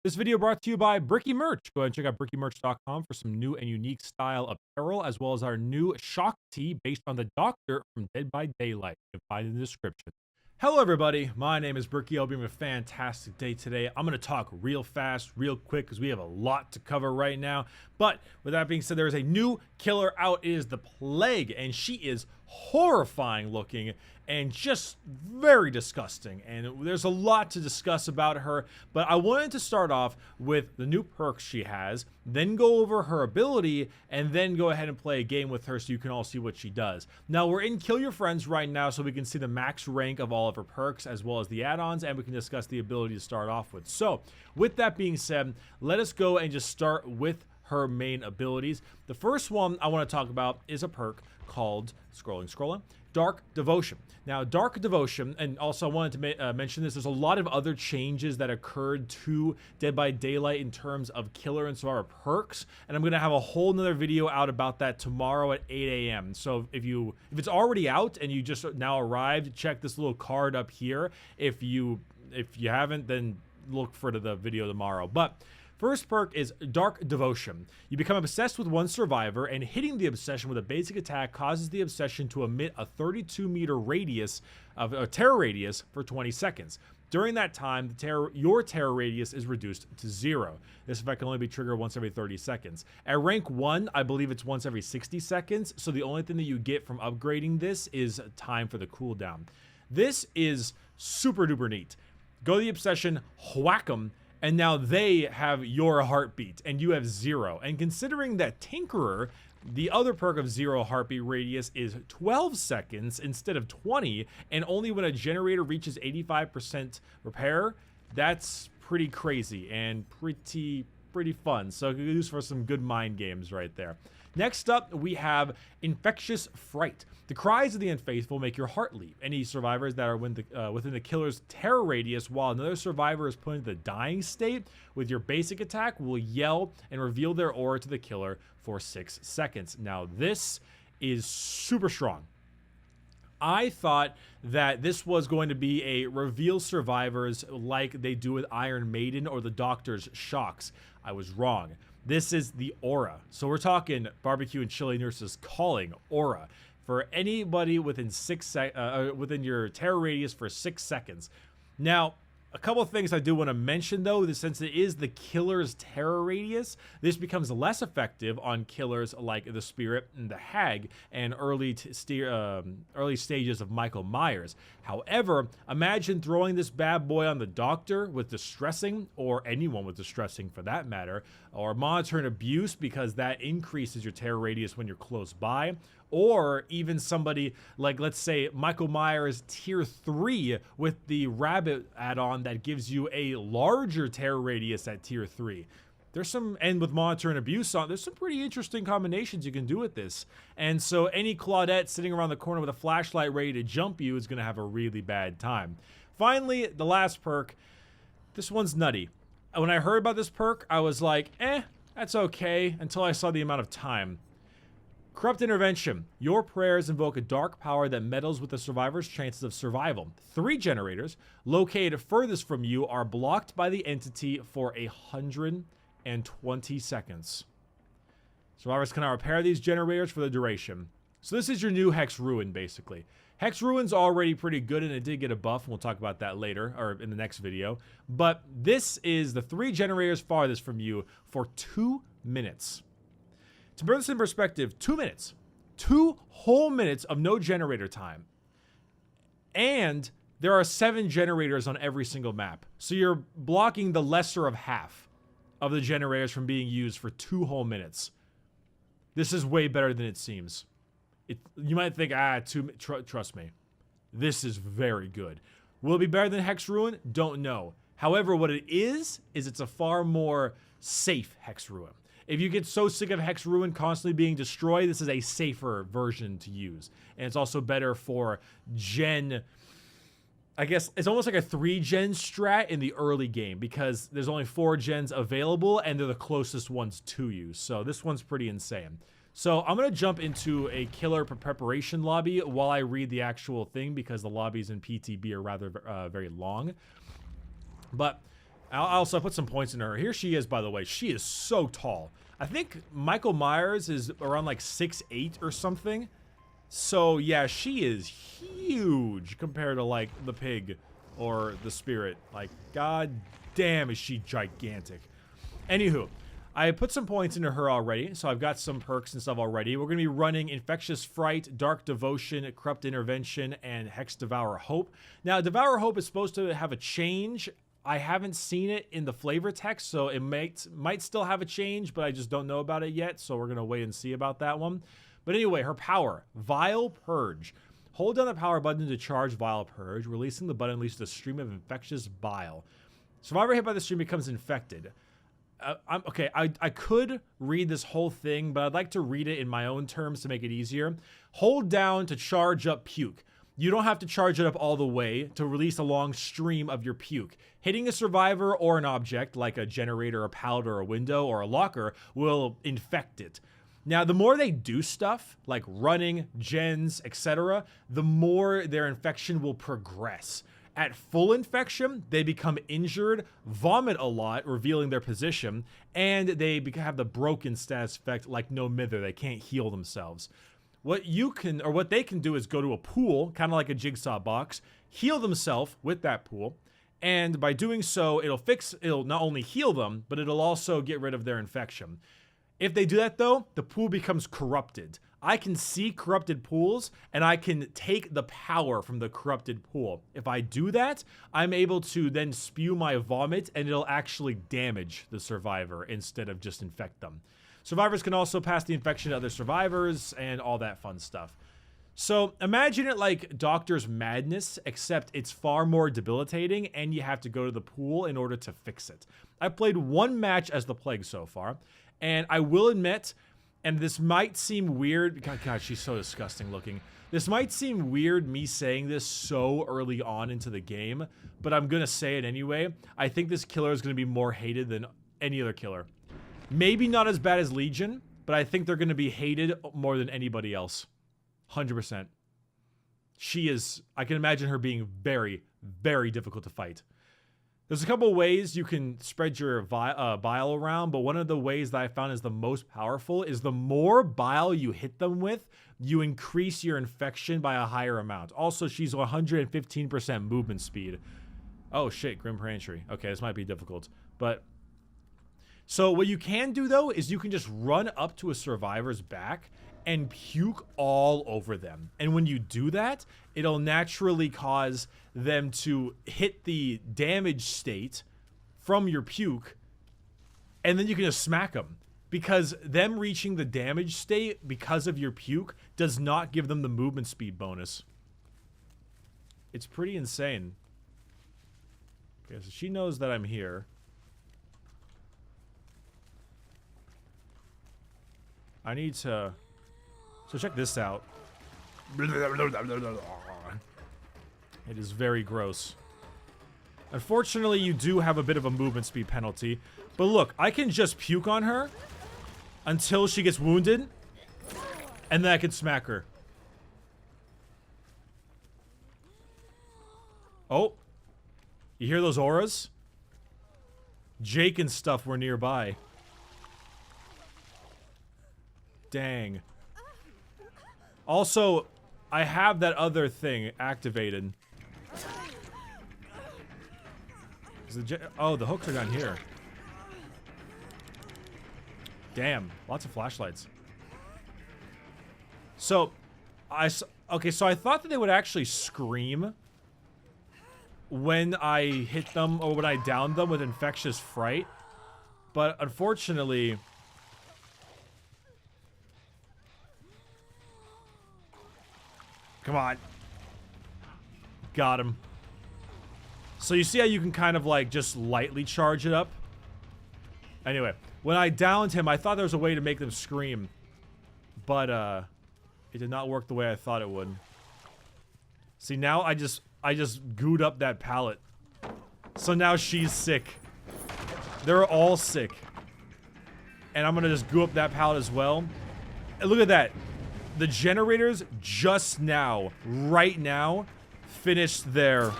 This video brought to you by Bricky Merch. Go ahead and check out brickymerch.com for some new and unique style apparel, as well as our new shock tee based on the Doctor from Dead by Daylight. You can find it in the description. Hello, everybody. My name is Bricky. I'll be having a fantastic day today. I'm going to talk real fast, real quick, because we have a lot to cover right now. But with that being said, there is a new killer out. It is the Plague, and she is horrifying looking and just very disgusting. And there's a lot to discuss about her, but I wanted to start off with the new perks she has, then go over her ability, and then go ahead and play a game with her so you can all see what she does. Now, we're in Kill Your Friends right now, so we can see the max rank of all of her perks as well as the add-ons, and we can discuss the ability to start off with. So, with that being said, let us go and just start with her main abilities. The first one I want to talk about is a perk called scrolling, Dark Devotion. Now, Dark Devotion, and also I wanted to mention this, there's a lot of other changes that occurred to Dead by Daylight in terms of killer and survivor perks, and I'm going to have a whole nother video out about that tomorrow at 8 a.m. So if it's already out and you just now arrived, check this little card up here. If you haven't, then look for the video tomorrow. But first perk is Dark Devotion. You become obsessed with one survivor, and hitting the obsession with a basic attack causes the obsession to emit a 32-meter radius of a terror radius for 20 seconds. During that time, your terror radius is reduced to 0. This effect can only be triggered once every 30 seconds. At rank 1, I believe it's once every 60 seconds, so the only thing that you get from upgrading this is time for the cooldown. This is super duper neat. Go to the obsession, whack them, and now they have your heartbeat, and you have 0. And considering that Tinkerer, the other perk of 0 heartbeat radius, is 12 seconds instead of 20, and only when a generator reaches 85% repair, that's pretty crazy and pretty fun. So good use for some good mind games right there. Next up, we have Infectious Fright. The cries of the unfaithful make your heart leap. Any survivors that are within the killer's terror radius while another survivor is put into the dying state with your basic attack will yell and reveal their aura to the killer for 6 seconds. Now, this is super strong. I thought that this was going to be a reveal survivors like they do with Iron Maiden or the Doctor's shocks. I was wrong. This is the aura. So we're talking Barbecue and Chili Nurse's calling aura for anybody within within your terror radius for 6 seconds. Now, a couple of things I do want to mention though, since it is the killer's terror radius, this becomes less effective on killers like the Spirit and the Hag and early stages of Michael Myers. However, imagine throwing this bad boy on the Doctor with distressing, or anyone with distressing for that matter, or monitor and abuse because that increases your terror radius when you're close by, or even somebody like, let's say, Michael Myers tier 3 with the rabbit add-on that gives you a larger terror radius at tier 3. And with monitor and abuse on, there's some pretty interesting combinations you can do with this. And so any Claudette sitting around the corner with a flashlight ready to jump you is going to have a really bad time. Finally, the last perk. This one's nutty. When I heard about this perk, I was like, that's okay, until I saw the amount of time. Corrupt Intervention. Your prayers invoke a dark power that meddles with the survivor's chances of survival. 3 generators located furthest from you are blocked by the entity for 120 seconds. Survivors cannot repair these generators for the duration. So this is your new Hex Ruin, basically. Hex Ruin's already pretty good, and it did get a buff, and we'll talk about that later, or in the next video. But this is the 3 generators farthest from you for 2 minutes. To put this in perspective, 2 minutes. 2 whole minutes of no generator time. And there are 7 generators on every single map. So you're blocking the lesser of half of the generators from being used for 2 whole minutes. This is way better than it seems. You might think, trust me. This is very good. Will it be better than Hex Ruin? Don't know. However, what it is it's a far more safe Hex Ruin. If you get so sick of Hex Ruin constantly being destroyed, this is a safer version to use. And it's also better for gen. I guess it's almost like a 3-gen strat in the early game because there's only 4 gens available and they're the closest ones to you. So this one's pretty insane. So I'm going to jump into a killer preparation lobby while I read the actual thing because the lobbies in PTB are rather very long. But I also put some points in her. Here she is, by the way. She is so tall. I think Michael Myers is around like 6'8" or something. So yeah, she is huge compared to like the pig or the spirit. Like, god damn, is she gigantic. Anywho, I put some points into her already, so I've got some perks and stuff already. We're going to be running Infectious Fright, Dark Devotion, Corrupt Intervention, and Hex Devour Hope. Now, Devour Hope is supposed to have a change. I haven't seen it in the flavor text, so it might still have a change, but I just don't know about it yet, so we're going to wait and see about that one. But anyway, her power, Vile Purge. Hold down the power button to charge Vile Purge. Releasing the button releases a stream of infectious bile. Survivor hit by the stream becomes infected. I could read this whole thing, but I'd like to read it in my own terms to make it easier. Hold down to charge up puke. You don't have to charge it up all the way to release a long stream of your puke. Hitting a survivor or an object, like a generator, a pallet, or a window, or a locker, will infect it. Now, the more they do stuff, like running, gens, etc., the more their infection will progress. At full infection, they become injured, vomit a lot, revealing their position, and they have the broken status effect like no mither. They can't heal themselves. What they can do is go to a pool, kind of like a jigsaw box, heal themselves with that pool, and by doing so, it'll not only heal them, but it'll also get rid of their infection. If they do that though, the pool becomes corrupted. I can see corrupted pools, and I can take the power from the corrupted pool. If I do that, I'm able to then spew my vomit, and it'll actually damage the survivor instead of just infect them. Survivors can also pass the infection to other survivors, and all that fun stuff. So imagine it like Doctor's Madness, except it's far more debilitating, and you have to go to the pool in order to fix it. I've played one match as the Plague so far, and I will admit, and this might seem weird. God, she's so disgusting looking. This might seem weird, me saying this so early on into the game, but I'm going to say it anyway. I think this killer is going to be more hated than any other killer. Maybe not as bad as Legion, but I think they're going to be hated more than anybody else. 100%. She is, I can imagine her being very, very difficult to fight. There's a couple ways you can spread your bile around, but one of the ways that I found is the most powerful is the more bile you hit them with, you increase your infection by a higher amount. Also, she's 115% movement speed. Oh shit, Grim Prantry. Okay, this might be difficult. But, so what you can do though, is you can just run up to a survivor's back and puke all over them. And when you do that, it'll naturally cause them to hit the damage state from your puke, and then you can just smack them. Because them reaching the damage state because of your puke does not give them the movement speed bonus. It's pretty insane. Okay, so she knows that I'm here. I need to... So check this out. It is very gross. Unfortunately, you do have a bit of a movement speed penalty. But look, I can just puke on her until she gets wounded, and then I can smack her. Oh. You hear those auras? Jake and stuff were nearby. Dang. Also, I have that other thing activated. Oh, the hooks are down here. Damn, lots of flashlights. So, okay, so I thought that they would actually scream when I hit them or when I downed them with Infectious Fright. But unfortunately... Come on. Got him. So you see how you can kind of like just lightly charge it up? Anyway, when I downed him, I thought there was a way to make them scream. But it did not work the way I thought it would. See, now I just gooed up that pallet. So now she's sick. They're all sick. And I'm gonna just goo up that pallet as well. And look at that. The generators just now, right now, finished their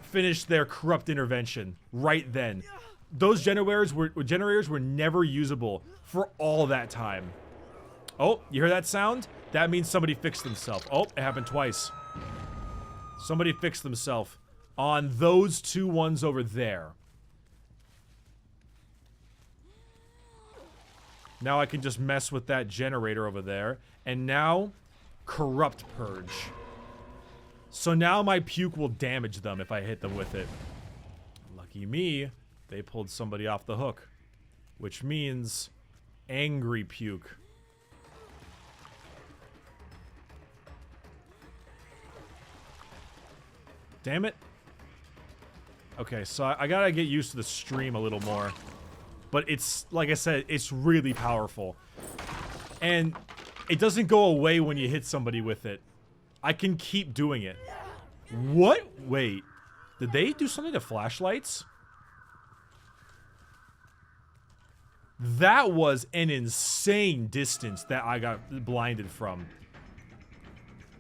finish their corrupt intervention right then. Those generators were never usable for all that time. Oh, you hear that sound? That means somebody fixed themselves. Oh, it happened twice. Somebody fixed themselves on those two ones over there. Now I can just mess with that generator over there. And now, corrupt purge. So now my puke will damage them if I hit them with it. Lucky me, they pulled somebody off the hook. Which means angry puke. Damn it. Okay, so I gotta get used to the stream a little more. But it's, like I said, it's really powerful. And it doesn't go away when you hit somebody with it. I can keep doing it. What? Wait. Did they do something to flashlights? That was an insane distance that I got blinded from.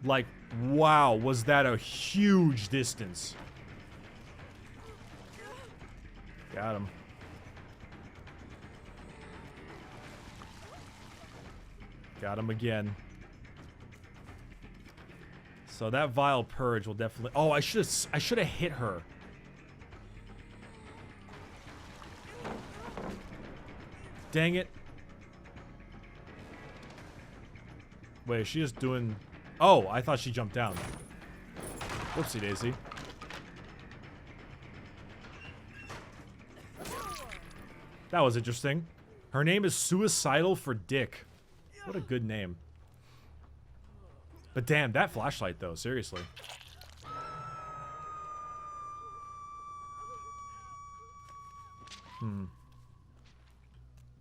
Like, wow, was that a huge distance. Got him. Got him again. So that vile purge will definitely... Oh, I should have hit her. Dang it. Wait, is she just doing... Oh, I thought she jumped down. Whoopsie daisy. That was interesting. Her name is Suicidal for Dick. What a good name. But damn, that flashlight though, seriously.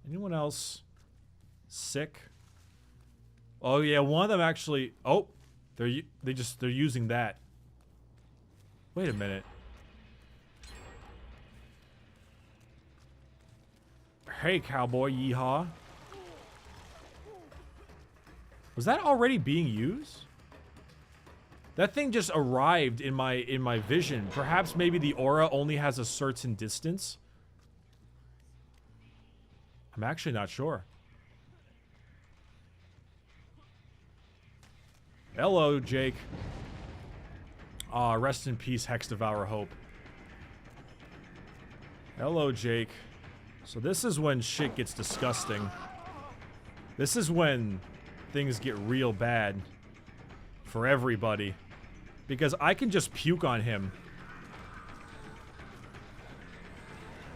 Anyone else sick? Oh yeah, one of them actually. Oh, they're using that. Wait a minute. Hey, cowboy, yeehaw. Was that already being used? That thing just arrived in my vision. Perhaps maybe the aura only has a certain distance. I'm actually not sure. Hello, Jake. Ah, rest in peace, Hex Devour Hope. Hello, Jake. So this is when shit gets disgusting. This is when things get real bad for everybody. Because I can just puke on him.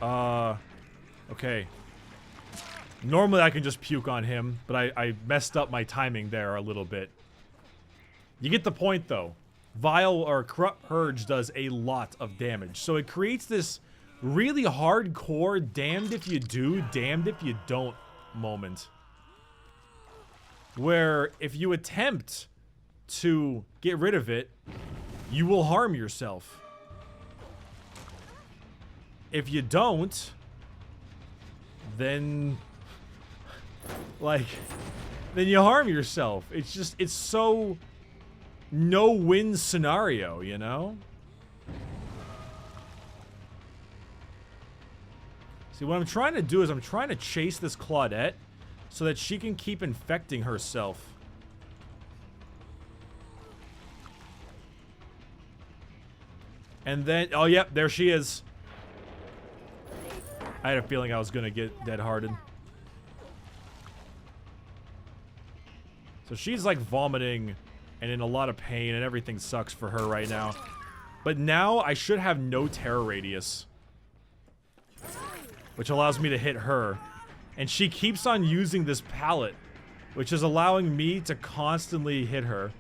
Okay. Normally I can just puke on him, but I messed up my timing there a little bit. You get the point though. Vile or Corrupt Purge does a lot of damage. So it creates this really hardcore damned if you do, damned if you don't moment. Where if you attempt to get rid of it, you will harm yourself. If you don't, then then you harm yourself. It's just, it's so no-win scenario, you know? See, what I'm trying to do is I'm trying to chase this Claudette so that she can keep infecting herself. And then, oh yep, there she is. I had a feeling I was gonna get dead-hearted. So she's like vomiting and in a lot of pain and everything sucks for her right now. But now I should have no terror radius, which allows me to hit her. And she keeps on using this pallet, which is allowing me to constantly hit her.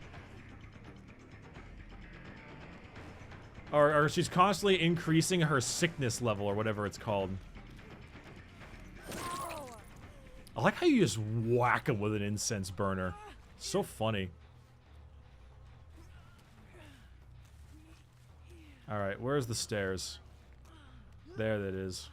Or she's constantly increasing her sickness level or whatever it's called. I like how you just whack him with an incense burner. So funny. Alright, where's the stairs? There that is.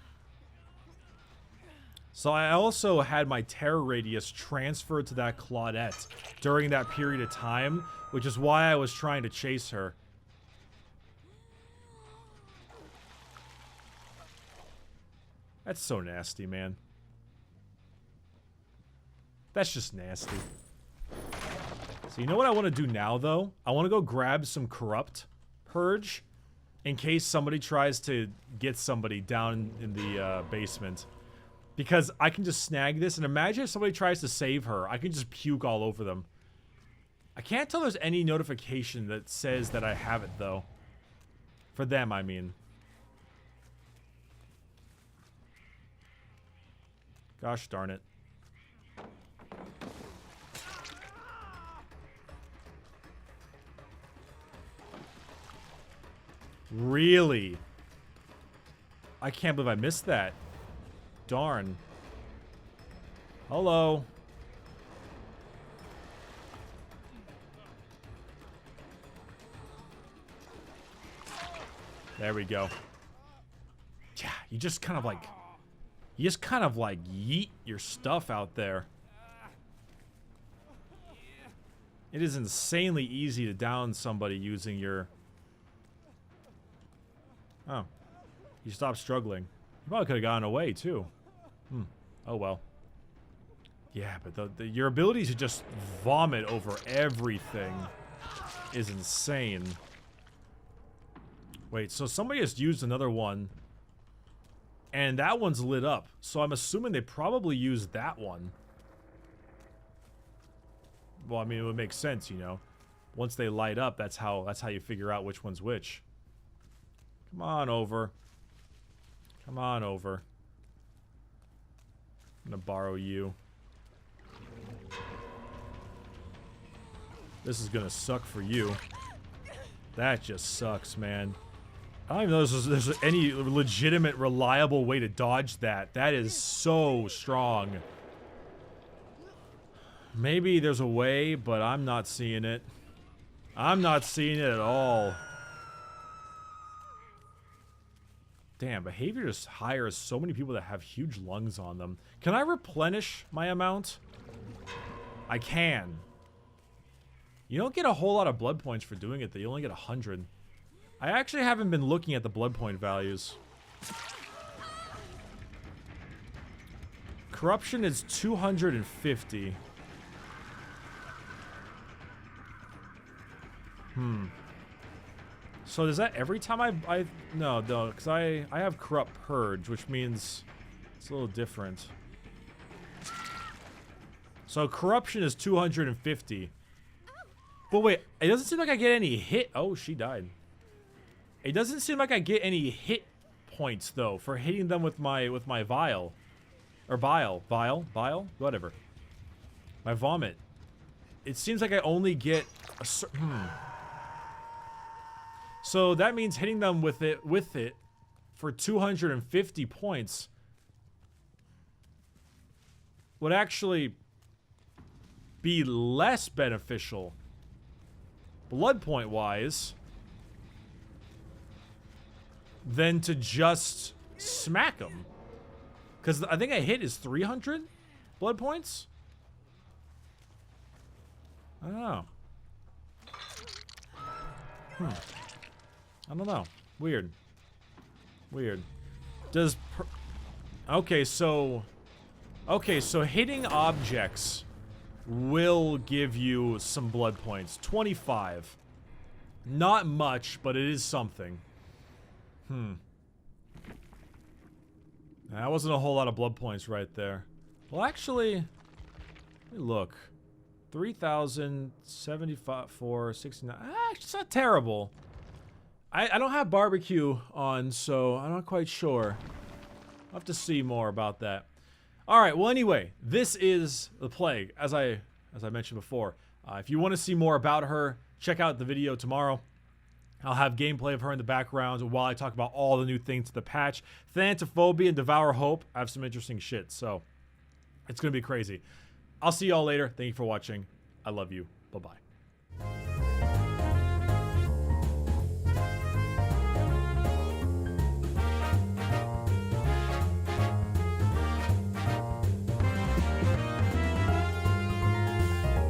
So I also had my terror radius transferred to that Claudette during that period of time, which is why I was trying to chase her. That's so nasty, man. That's just nasty. So you know what I want to do now, though? I want to go grab some corrupt purge in case somebody tries to get somebody down in the basement. Because I can just snag this, and imagine if somebody tries to save her. I can just puke all over them. I can't tell there's any notification that says that I have it, though. For them, I mean. Gosh darn it. Really? I can't believe I missed that. Darn. Hello. There we go. Yeah, you just kind of like yeet your stuff out there. It is insanely easy to down somebody using your... Oh. You stopped struggling. You probably could have gotten away, too. Oh, well. Yeah, but your ability to just vomit over everything is insane. Wait, so somebody just used another one. And that one's lit up. So I'm assuming they probably used that one. Well, I mean, it would make sense, you know. Once they light up, that's how you figure out which one's which. Come on over. Come on over. I'm gonna borrow you. This is gonna suck for you. That just sucks, man. I don't even know if there's any legitimate, reliable way to dodge that. That is so strong. Maybe there's a way, but I'm not seeing it. I'm not seeing it at all. Damn, behavior just hires so many people that have huge lungs on them. Can I replenish my amount? I can. You don't get a whole lot of blood points for doing it, though. You only get 100. I actually haven't been looking at the blood point values. Corruption is 250. So does that every time no, because I have corrupt purge, which means it's a little different. So corruption is 250. But wait, it doesn't seem like I get any hit. Oh, she died. It doesn't seem like I get any hit points though for hitting them with my vial. Or vial, whatever. My vomit. It seems like I only get a certain So that means hitting them with it for 250 points would actually be less beneficial blood point wise than to just smack them. Because I think a hit is 300 blood points. I don't know. I don't know. Weird. Weird. Does okay, so hitting objects will give you some blood points. 25. Not much, but it is something. That wasn't a whole lot of blood points right there. Well, actually, let me look. 3,075 for 69. It's not terrible. I don't have barbecue on, so I'm not quite sure. I'll have to see more about that. Alright, well anyway, this is the Plague, as I mentioned before. If you want to see more about her, check out the video tomorrow. I'll have gameplay of her in the background while I talk about all the new things to the patch. Thanatophobia and Devour Hope. I have some interesting shit, so it's going to be crazy. I'll see y'all later. Thank you for watching. I love you. Bye-bye.